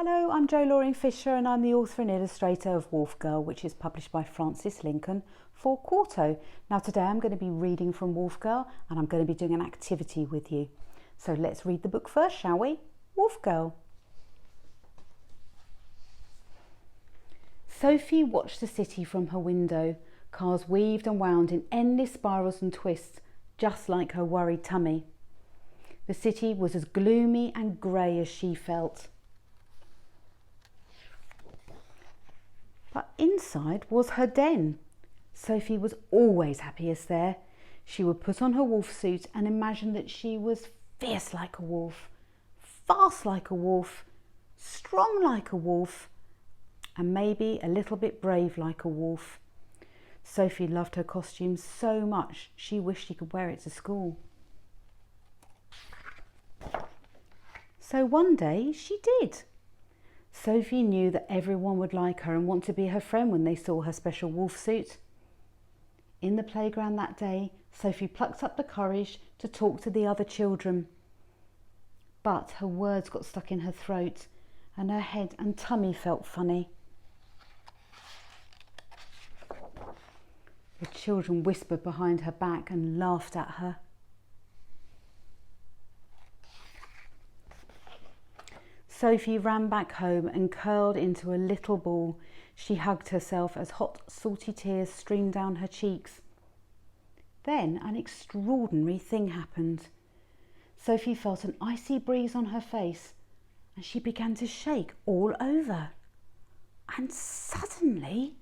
Hello, I'm Jo Loring Fisher and I'm the author and illustrator of Wolf Girl, which is published by Francis Lincoln for Quarto. Now today I'm going to be reading from Wolf Girl and I'm going to be doing an activity with you. So let's read the book first, shall we? Wolf Girl. Sophie watched the city from her window. Cars weaved and wound in endless spirals and twists, just like her worried tummy. The city was as gloomy and grey as she felt. But inside was her den. Sophie was always happiest there. She would put on her wolf suit and imagine that she was fierce like a wolf, fast like a wolf, strong like a wolf, and maybe a little bit brave like a wolf. Sophie loved her costume so much she wished she could wear it to school. So one day she did. Sophie knew that everyone would like her and want to be her friend when they saw her special wolf suit. In the playground that day, Sophie plucked up the courage to talk to the other children. But her words got stuck in her throat and her head and tummy felt funny. The children whispered behind her back and laughed at her. Sophie ran back home and curled into a little ball. She hugged herself as hot, salty tears streamed down her cheeks. Then an extraordinary thing happened. Sophie felt an icy breeze on her face and she began to shake all over. And suddenly,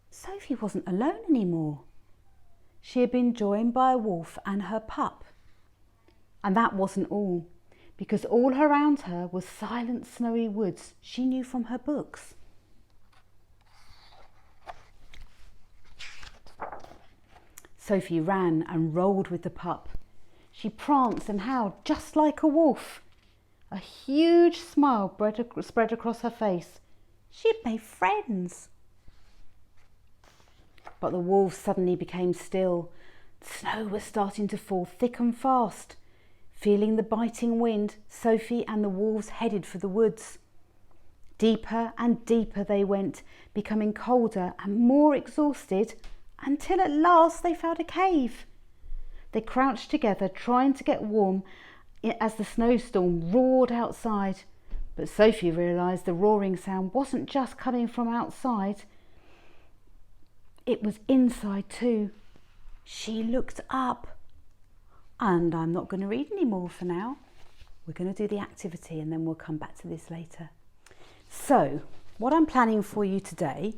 Sophie wasn't alone anymore. She had been joined by a wolf and her pup. And that wasn't all, because all around her was silent, snowy woods she knew from her books. Sophie ran and rolled with the pup. She pranced and howled just like a wolf. A huge smile spread across her face. She had made friends. But the wolves suddenly became still. The snow was starting to fall thick and fast. Feeling the biting wind, Sophie and the wolves headed for the woods. Deeper and deeper they went, becoming colder and more exhausted, until at last they found a cave. They crouched together, trying to get warm as the snowstorm roared outside. But Sophie realised the roaring sound wasn't just coming from outside. It was inside too. She looked up. And I'm not going to read any more for now. We're going to do the activity and then we'll come back to this later. So what I'm planning for you today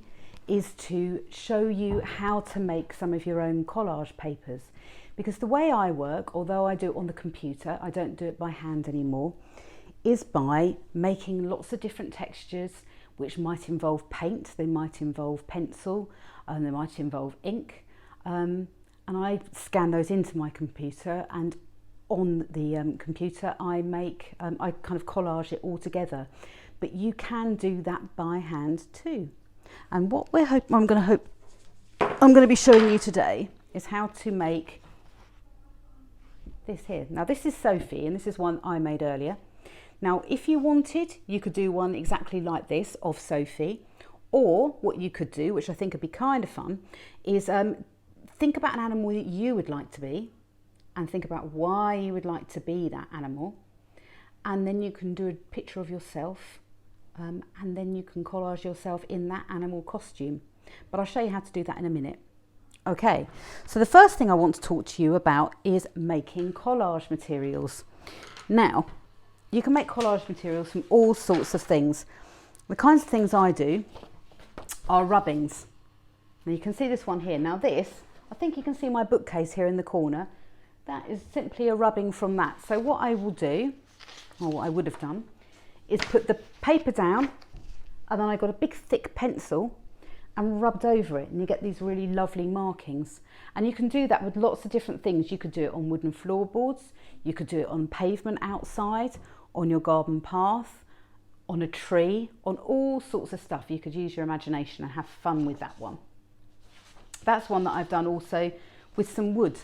is to show you how to make some of your own collage papers. Because the way I work, although I do it on the computer, I don't do it by hand anymore, is by making lots of different textures which might involve paint, they might involve pencil, and they might involve ink. And I scan those into my computer, and on the computer I kind of collage it all together. But you can do that by hand too. And what I'm going to be showing you today is how to make this here. Now this is Sophie, and this is one I made earlier. Now if you wanted, you could do one exactly like this of Sophie, or what you could do, which I think would be kind of fun, is think about an animal that you would like to be and think about why you would like to be that animal. And then you can do a picture of yourself and then you can collage yourself in that animal costume. But I'll show you how to do that in a minute. Okay, so the first thing I want to talk to you about is making collage materials. Now, you can make collage materials from all sorts of things. The kinds of things I do are rubbings. Now you can see this one here. Now this, I think you can see my bookcase here in the corner. That is simply a rubbing from that. So what I will do, or what I would have done, is put the paper down and then I got a big thick pencil and rubbed over it, and you get these really lovely markings. And you can do that with lots of different things. You could do it on wooden floorboards, you could do it on pavement outside, on your garden path, on a tree, on all sorts of stuff. You could use your imagination and have fun with that one. That's one that I've done also with some wood.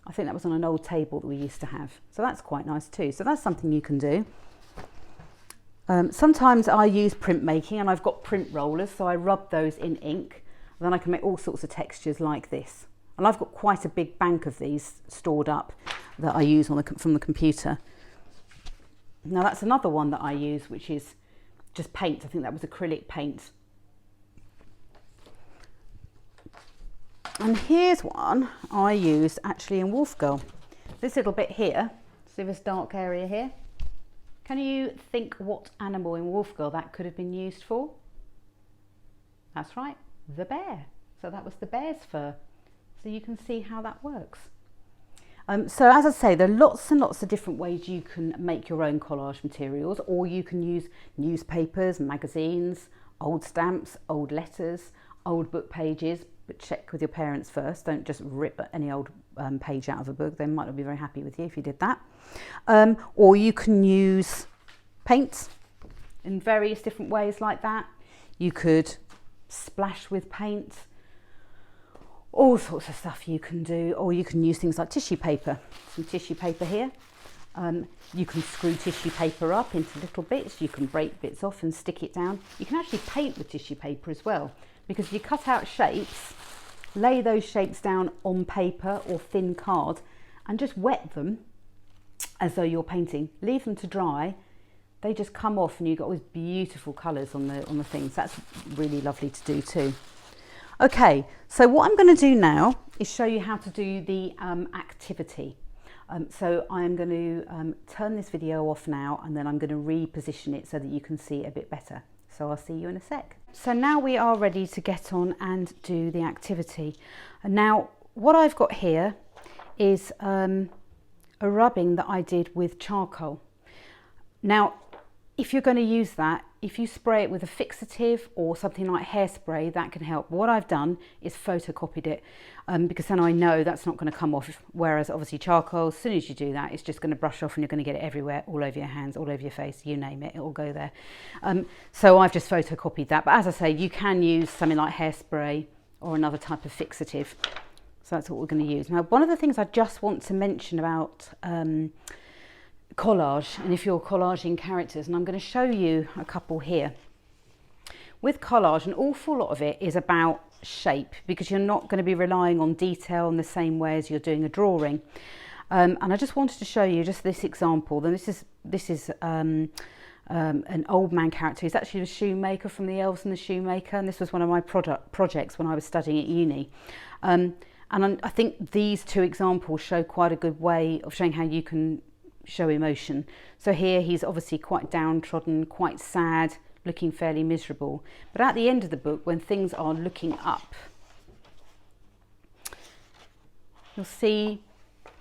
I think that was on an old table that we used to have. So that's quite nice too. So that's something you can do. Sometimes I use printmaking, and I've got print rollers, so I rub those in ink, and then I can make all sorts of textures like this. And I've got quite a big bank of these stored up that I use from the computer. Now that's another one that I use, which is just paint. I think that was acrylic paint. And here's one I used actually in Wolf Girl. This little bit here, see this dark area here? Can you think what animal in Wolf Girl that could have been used for? That's right, the bear. So that was the bear's fur. So you can see how that works. So as I say, there are lots and lots of different ways you can make your own collage materials, or you can use newspapers, magazines, old stamps, old letters, old book pages, but check with your parents first. Don't just rip any old page out of a book. They might not be very happy with you if you did that. Or you can use paint in various different ways like that. You could splash with paint, all sorts of stuff you can do, or you can use things like tissue paper. Some tissue paper here. You can screw tissue paper up into little bits. You can break bits off and stick it down. You can actually paint with tissue paper as well, because you cut out shapes, lay those shapes down on paper or thin card, and just wet them as though you're painting. Leave them to dry. They just come off, and you've got all these beautiful colours on the things. That's really lovely to do too. Okay, so what I'm going to do now is show you how to do the activity. So I'm going to turn this video off now, and then I'm going to reposition it so that you can see it a bit better. So I'll see you in a sec. So now we are ready to get on and do the activity. And now what I've got here is a rubbing that I did with charcoal. Now, if you're going to use that, if you spray it with a fixative or something like hairspray, that can help. What I've done is photocopied it because then I know that's not going to come off. Whereas obviously charcoal, as soon as you do that, it's just going to brush off and you're going to get it everywhere, all over your hands, all over your face, you name it, it'll go there. So I've just photocopied that. But as I say, you can use something like hairspray or another type of fixative. So that's what we're going to use. Now, one of the things I just want to mention about collage, and if you're collaging characters, and I'm going to show you a couple here. With collage, an awful lot of it is about shape, because you're not going to be relying on detail in the same way as you're doing a drawing. And I just wanted to show you just this example. Then this is an old man character. He's actually the shoemaker from the Elves and the Shoemaker, and this was one of my projects when I was studying at uni. And I think these two examples show quite a good way of showing how you can show emotion. So here he's obviously quite downtrodden, quite sad, looking fairly miserable. But at the end of the book, when things are looking up, you'll see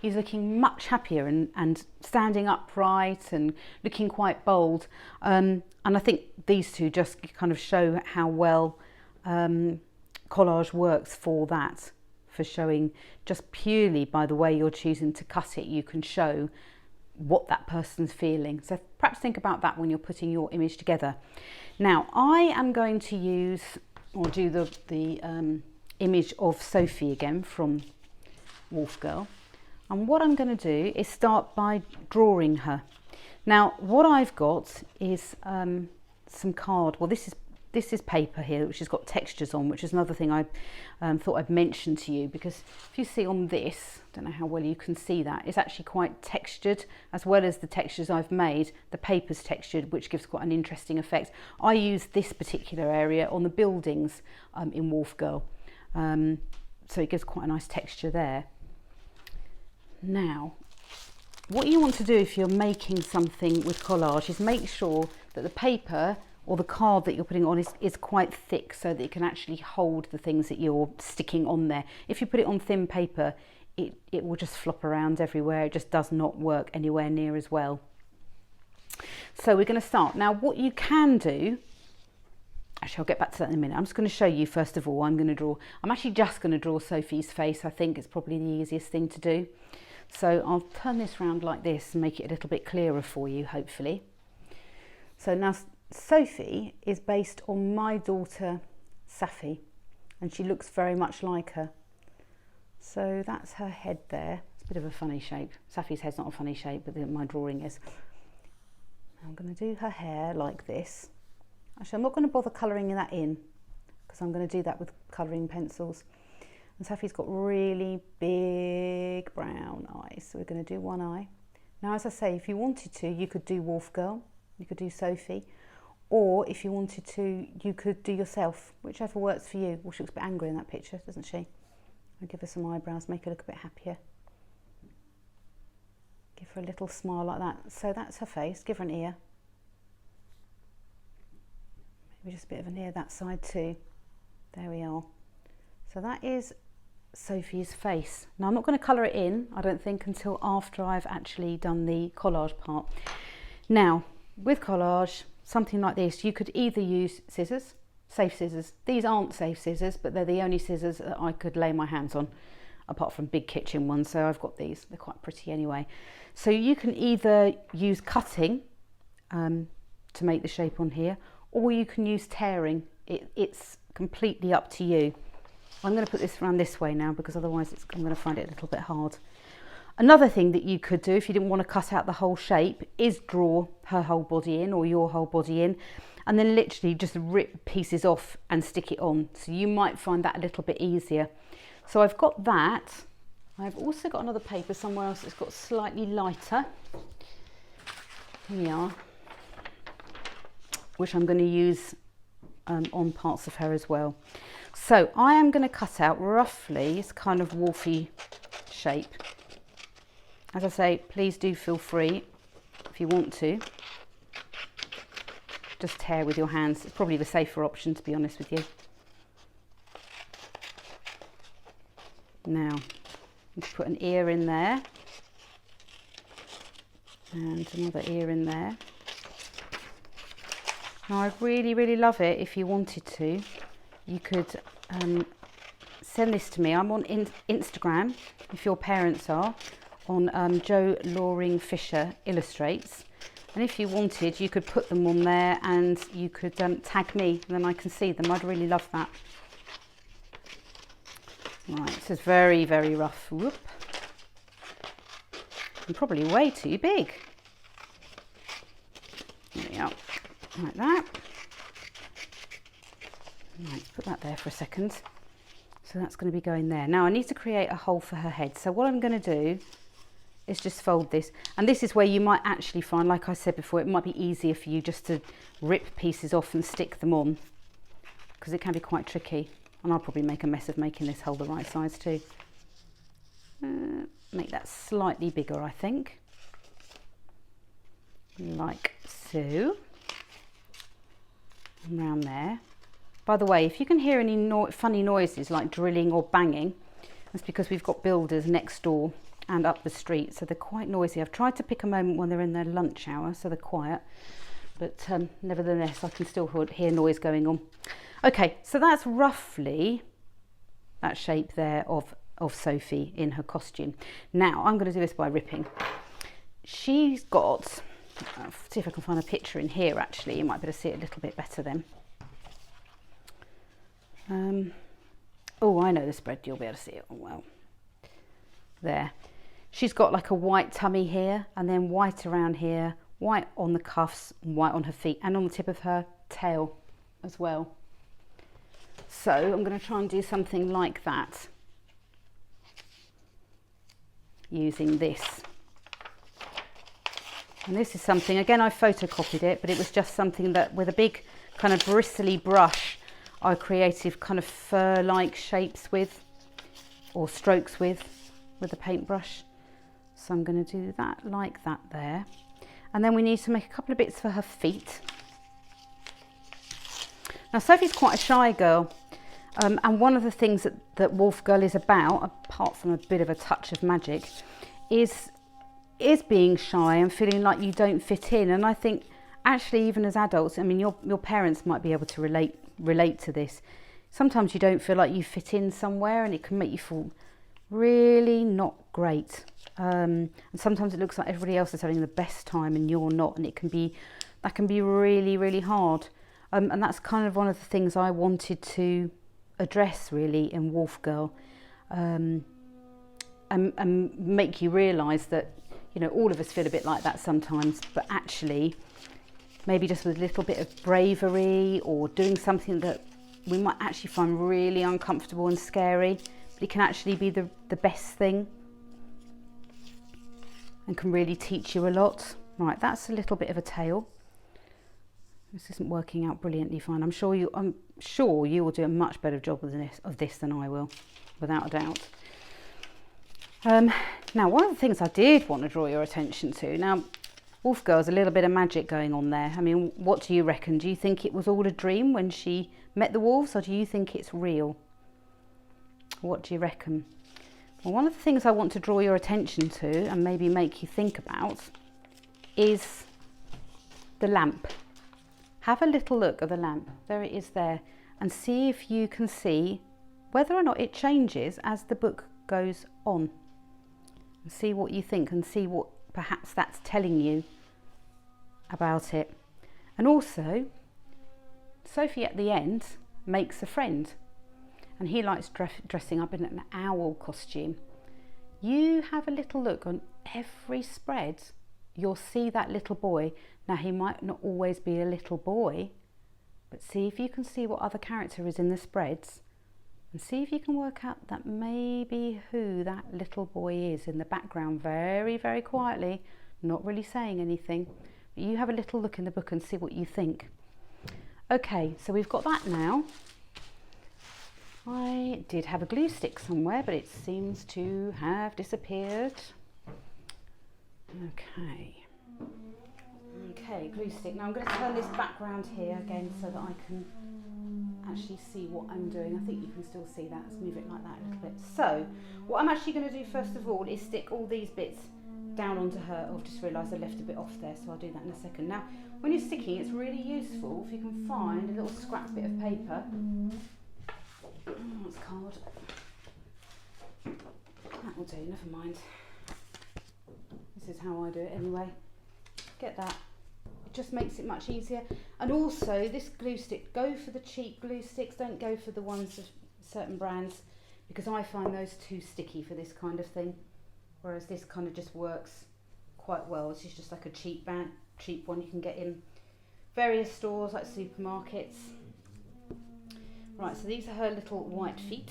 he's looking much happier and standing upright and looking quite bold. And I think these two just kind of show how well collage works for that, for showing just purely by the way you're choosing to cut it, you can show what that person's feeling. So perhaps think about that when you're putting your image together. Now I am going to use or do the image of Sophie again from Wolf Girl, and what I'm going to do is start by drawing her. Now what I've got is some card. Well, this is paper here, which has got textures on, which is another thing I thought I'd mention to you, because if you see on this, I don't know how well you can see that, it's actually quite textured, as well as the textures I've made. The paper's textured, which gives quite an interesting effect. I use this particular area on the buildings in Wolf Girl, so it gives quite a nice texture there. Now, what you want to do if you're making something with collage is make sure that the paper or the card that you're putting on is quite thick, so that it can actually hold the things that you're sticking on there. If you put it on thin paper, it will just flop around everywhere. It just does not work anywhere near as well. So we're going to start. Now what you can do, actually I'll get back to that in a minute. I'm just going to show you first of all, I'm actually just going to draw Sophie's face. I think it's probably the easiest thing to do. So I'll turn this round like this and make it a little bit clearer for you, hopefully. So now Sophie is based on my daughter Sophie, and she looks very much like her. So that's her head there. It's a bit of a funny shape. Sophie's head's not a funny shape, but my drawing is. I'm going to do her hair like this. Actually, I'm not going to bother colouring that in because I'm going to do that with colouring pencils. And Sophie's got really big brown eyes, so we're going to do one eye. Now, as I say, if you wanted to, you could do Wolf Girl, you could do Sophie, or if you wanted to, you could do yourself, whichever works for you. Well, she looks a bit angry in that picture, doesn't she? I'll give her some eyebrows, make her look a bit happier. Give her a little smile like that. So that's her face. Give her an ear. Maybe just a bit of an ear that side too. There we are. So that is Sophie's face. Now I'm not going to colour it in, I don't think, until after I've actually done the collage part. Now, with collage, something like this, you could either use scissors, safe scissors. These aren't safe scissors, but they're the only scissors that I could lay my hands on, apart from big kitchen ones. So I've got these, they're quite pretty anyway. So you can either use cutting to make the shape on here, or you can use tearing. It's completely up to you. I'm going to put this around this way now because otherwise I'm going to find it a little bit hard. Another thing that you could do if you didn't want to cut out the whole shape is draw her whole body in, or your whole body in, and then literally just rip pieces off and stick it on. So you might find that a little bit easier. So I've got that. I've also got another paper somewhere else that's got slightly lighter. Here we are. Which I'm going to use on parts of her as well. So I am going to cut out roughly this kind of wolfy shape. As I say, please do feel free, if you want to, just tear with your hands. It's probably the safer option, to be honest with you. Now, let's put an ear in there, and another ear in there. Now, I really, really love it. If you wanted to, you could send this to me. I'm on Instagram, if your parents are, on Jo Loring Fisher Illustrates. And if you wanted, you could put them on there and you could tag me, and then I can see them. I'd really love that. Right, this is very, very rough. Whoop. And probably way too big. There we are. Like that. Right, put that there for a second. So that's going to be going there. Now I need to create a hole for her head. So what I'm going to do is just fold this. And this is where you might actually find, like I said before, it might be easier for you just to rip pieces off and stick them on, because it can be quite tricky. And I'll probably make a mess of making this hole the right size too. Make that slightly bigger, I think. Like so. Around there. By the way, if you can hear any funny noises like drilling or banging, that's because we've got builders next door and up the street, so they're quite noisy. I've tried to pick a moment when they're in their lunch hour, so they're quiet, but nevertheless I can still hear noise going on. Okay, so that's roughly that shape there of Sophie in her costume. Now I'm going to do this by ripping. She's got, see if I can find a picture in here actually, you might be able to see it a little bit better then. Oh, I know the spread, you'll be able to see it. Oh, well, there. She's got like a white tummy here, and then white around here, white on the cuffs, white on her feet, and on the tip of her tail as well. So I'm going to try and do something like that using this. And this is something, again, I photocopied it, but it was just something that with a big kind of bristly brush I created kind of fur-like shapes with, or strokes with a paintbrush. So I'm going to do that like that there. And then we need to make a couple of bits for her feet. Now Sophie's quite a shy girl, and one of the things that Wolf Girl is about, apart from a bit of a touch of magic, is being shy and feeling like you don't fit in. And I think actually even as adults, I mean your parents might be able to relate to this. Sometimes you don't feel like you fit in somewhere, and it can make you feel really not great. And sometimes it looks like everybody else is having the best time and you're not, and that can be really, really hard. And that's kind of one of the things I wanted to address really in Wolf Girl. and make you realise that, you know, all of us feel a bit like that sometimes, but actually maybe just with a little bit of bravery or doing something that we might actually find really uncomfortable and scary, but it can actually be the best thing and can really teach you a lot. Right, that's a little bit of a tail. This isn't working out brilliantly fine. I'm sure you will do a much better job of this than I will, without a doubt. Now, one of the things I did want to draw your attention to, now, Wolf Girl's a little bit of magic going on there. I mean, what do you reckon? Do you think it was all a dream when she met the wolves, or do you think it's real? What do you reckon? Well, one of the things I want to draw your attention to and maybe make you think about is the lamp. Have a little look at the lamp. There it is there. And see if you can see whether or not it changes as the book goes on. And see what you think and see what perhaps that's telling you about it. And also, Sophie at the end makes a friend, and he likes dressing up in an owl costume. You have a little look on every spread, you'll see that little boy. Now, he might not always be a little boy, but see if you can see what other character is in the spreads, and see if you can work out that maybe who that little boy is in the background, very, very quietly, not really saying anything. But you have a little look in the book and see what you think. Okay, so we've got that now. I did have a glue stick somewhere, but it seems to have disappeared. Okay, glue stick. Now I'm going to turn this background here again so that I can actually see what I'm doing. I think you can still see that. Let's move it like that a little bit. So what I'm actually going to do first of all is stick all these bits down onto her. I've just realised I left a bit off there, so I'll do that in a second. Now, when you're sticking, it's really useful if you can find a little scrap bit of paper. Oh, it's card. That will do, never mind. This is how I do it anyway. Get that. It just makes it much easier. And also, this glue stick, go for the cheap glue sticks. Don't go for the ones of certain brands, because I find those too sticky for this kind of thing. Whereas this kind of just works quite well. This is just like a cheap one you can get in various stores like supermarkets. Right, so these are her little white feet.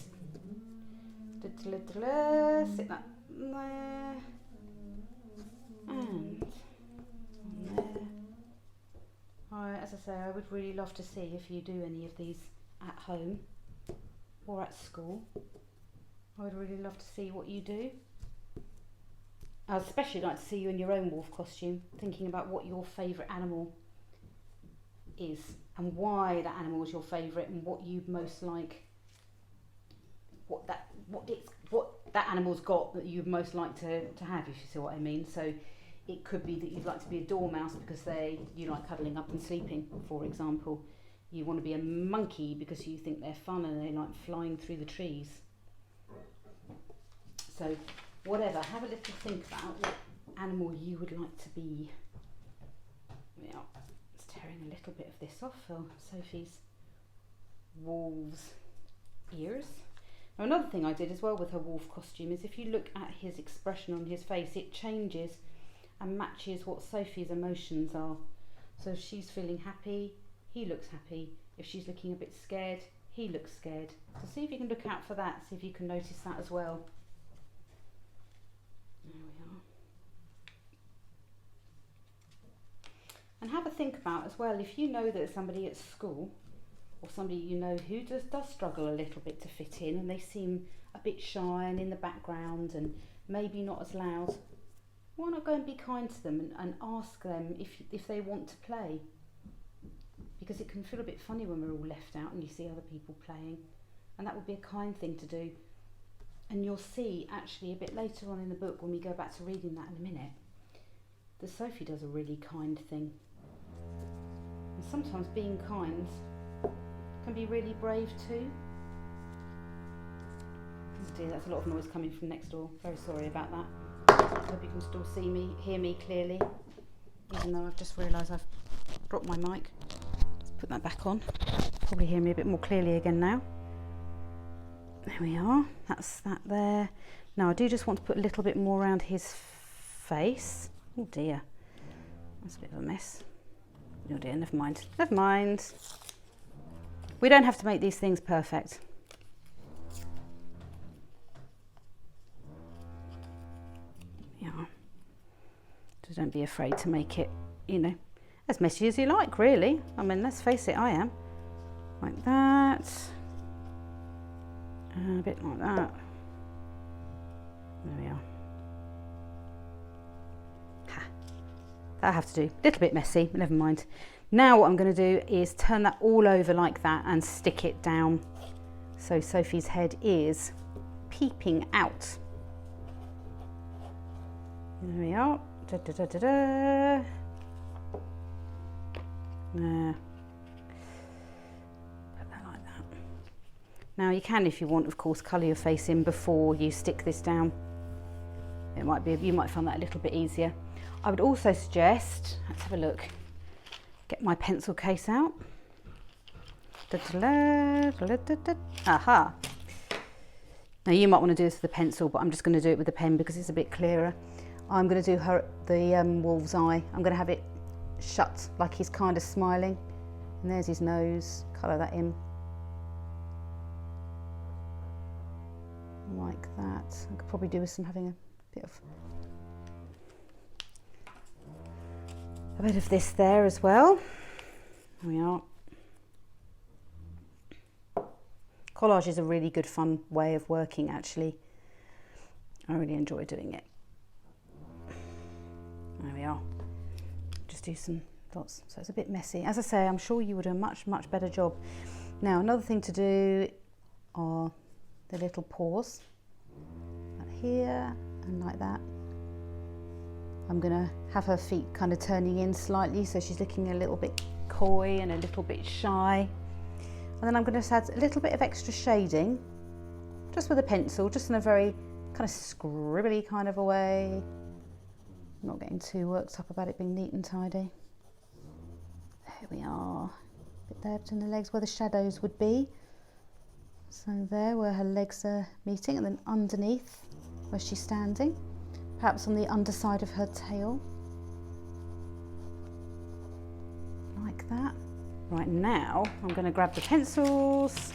Stick that there. And on there. As I say, I would really love to see if you do any of these at home or at school. I would really love to see what you do. I'd especially like to see you in your own wolf costume, thinking about what your favourite animal is and why that animal is your favourite and what you most like, what that animal's got that you'd most like to have, if you see what I mean. So it could be that you'd like to be a dormouse because you like cuddling up and sleeping, for example. You want to be a monkey because you think they're fun and they like flying through the trees. So whatever, have a little think about what animal you would like to be. Yeah, it's tearing a little bit of this off for Sophie's wolf's ears. Now, another thing I did as well with her wolf costume is if you look at his expression on his face, it changes and matches what Sophie's emotions are. So if she's feeling happy, he looks happy. If she's looking a bit scared, he looks scared. So see if you can look out for that, see if you can notice that as well. There we are. And have a think about as well, if you know that somebody at school or somebody you know who does struggle a little bit to fit in and they seem a bit shy and in the background and maybe not as loud, why not go and be kind to them and ask them if they want to play? Because it can feel a bit funny when we're all left out and you see other people playing, and that would be a kind thing to do. And you'll see actually a bit later on in the book, when we go back to reading that in a minute, that Sophie does a really kind thing. And sometimes being kind can be really brave too. Oh dear, that's a lot of noise coming from next door. Very sorry about that. I hope you can still hear me clearly, even though I've just realised I've dropped my mic. Let's put that back on. Probably hear me a bit more clearly again now. There we are, that's that there. Now I do just want to put a little bit more around his face. Oh dear, that's a bit of a mess. Oh dear, never mind, never mind. We don't have to make these things perfect. Yeah, so don't be afraid to make it, you know, as messy as you like, really. I mean, let's face it, I am. Like that, and a bit like that. There we are. Ha. That'll have to do. A little bit messy, but never mind. Now what I'm going to do is turn that all over like that and stick it down so Sophie's head is peeping out. There we are. Da, da, da, da, da. There. Put that like that. Now you can, if you want, of course, colour your face in before you stick this down. It might be, you might find that a little bit easier. I would also suggest, let's have a look, get my pencil case out. Da, da, da, da, da, da. Aha. Now you might want to do this with a pencil, but I'm just going to do it with a pen because it's a bit clearer. I'm going to do the wolf's eye. I'm going to have it shut like he's kind of smiling. And there's his nose, colour that in. Like that. I could probably do with some having a bit of this there as well. There we are. Collage is a really good fun way of working, actually. I really enjoy doing it. There we are. Just do some dots, so it's a bit messy. As I say, I'm sure you would do a much better job. Now another thing to do are the little paws, like here and like that. I'm gonna have her feet kind of turning in slightly, so she's looking a little bit coy and a little bit shy. And then I'm going to add a little bit of extra shading, just with a pencil, just in a very kind of scribbly kind of a way. I'm not getting too worked up about it being neat and tidy. There we are. A bit there between the legs where the shadows would be. So there where her legs are meeting, and then underneath where she's standing, perhaps on the underside of her tail. Like that. Right, now I'm going to grab the pencils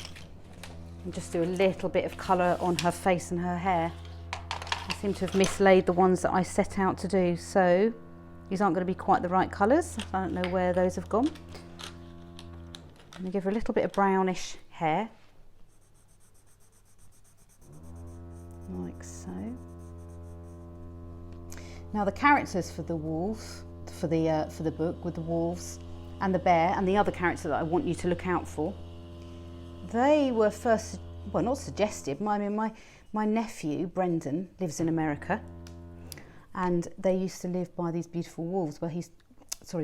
and just do a little bit of colour on her face and her hair. I seem to have mislaid the ones that I set out to do, so these aren't going to be quite the right colours. I don't know where those have gone. I'm going to give her a little bit of brownish hair, like so. Now the characters for the wolf, for the book with the wolves and the bear and the other character that I want you to look out for, they were first, well, not suggested. My nephew Brendan lives in America, and they used to live by these beautiful wolves where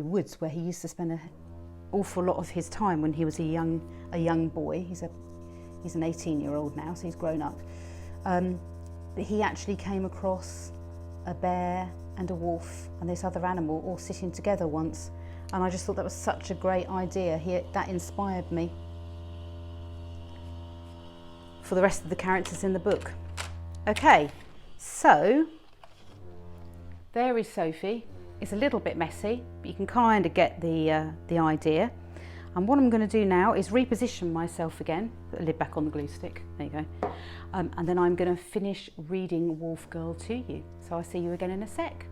woods where he used to spend an awful lot of his time when he was a young boy. He's an 18-year-old now, so he's grown up. But he actually came across a bear and a wolf and this other animal all sitting together once. And I just thought that was such a great idea. That inspired me for the rest of the characters in the book. Okay, so there is Sophie. It's a little bit messy, but you can kind of get the idea. And what I'm going to do now is reposition myself again, put the lid back on the glue stick, there you go. And then I'm going to finish reading Wolf Girl to you. So I'll see you again in a sec.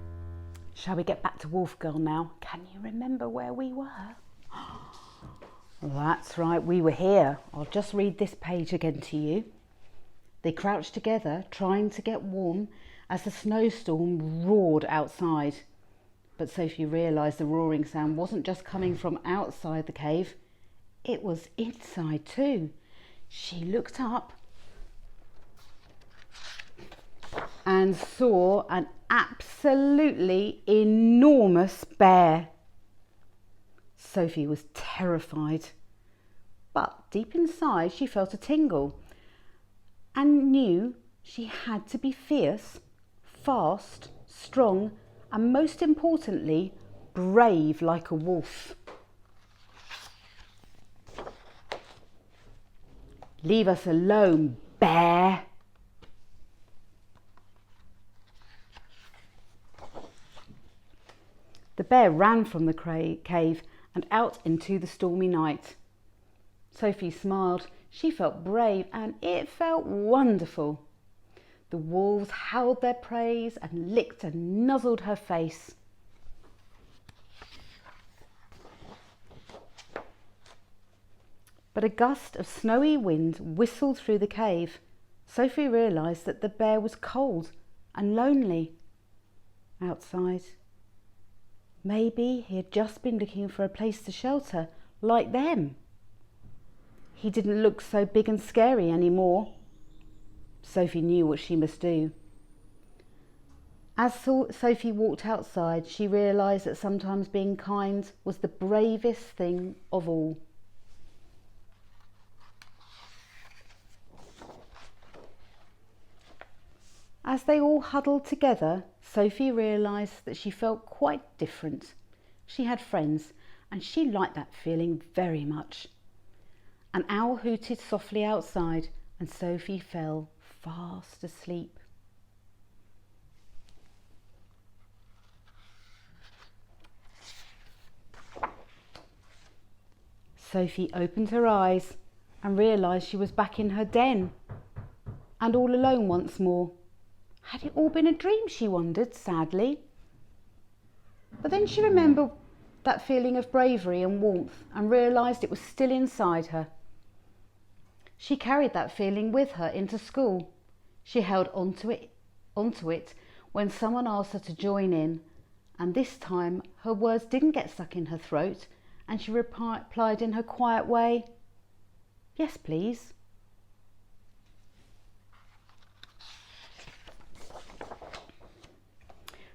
Shall we get back to Wolf Girl now? Can you remember where we were? That's right, we were here. I'll just read this page again to you. They crouched together, trying to get warm as the snowstorm roared outside. But Sophie realised the roaring sound wasn't just coming from outside the cave, it was inside too. She looked up and saw an absolutely enormous bear. Sophie was terrified, but deep inside she felt a tingle and knew she had to be fierce, fast, strong, and most importantly, brave like a wolf. Leave us alone, bear. The bear ran from the cave and out into the stormy night. Sophie smiled. She felt brave and it felt wonderful. The wolves howled their praise and licked and nuzzled her face. But a gust of snowy wind whistled through the cave. Sophie realised that the bear was cold and lonely outside. Maybe he had just been looking for a place to shelter, like them. He didn't look so big and scary anymore. Sophie knew what she must do. As Sophie walked outside, she realised that sometimes being kind was the bravest thing of all. As they all huddled together, Sophie realised that she felt quite different. She had friends, and she liked that feeling very much. An owl hooted softly outside, and Sophie fell fast asleep. Sophie opened her eyes and realised she was back in her den and all alone once more. Had it all been a dream, she wondered sadly. But then she remembered that feeling of bravery and warmth and realised it was still inside her. She carried that feeling with her into school. She held onto it when someone asked her to join in, and this time her words didn't get stuck in her throat, and she replied in her quiet way, "Yes, please."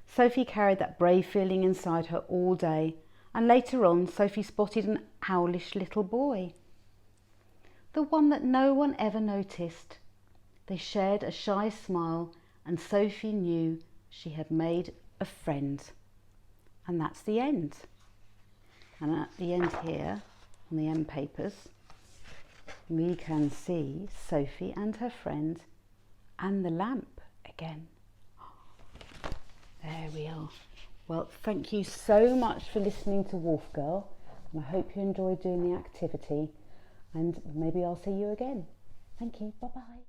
Sophie carried that brave feeling inside her all day, and later on Sophie spotted an owlish little boy, the one that no one ever noticed. They shared a shy smile, and Sophie knew she had made a friend. And that's the end. And at the end here, on the end papers, we can see Sophie and her friend and the lamp again. There we are. Well, thank you so much for listening to Wolf Girl, and I hope you enjoyed doing the activity, and maybe I'll see you again. Thank you. Bye-bye.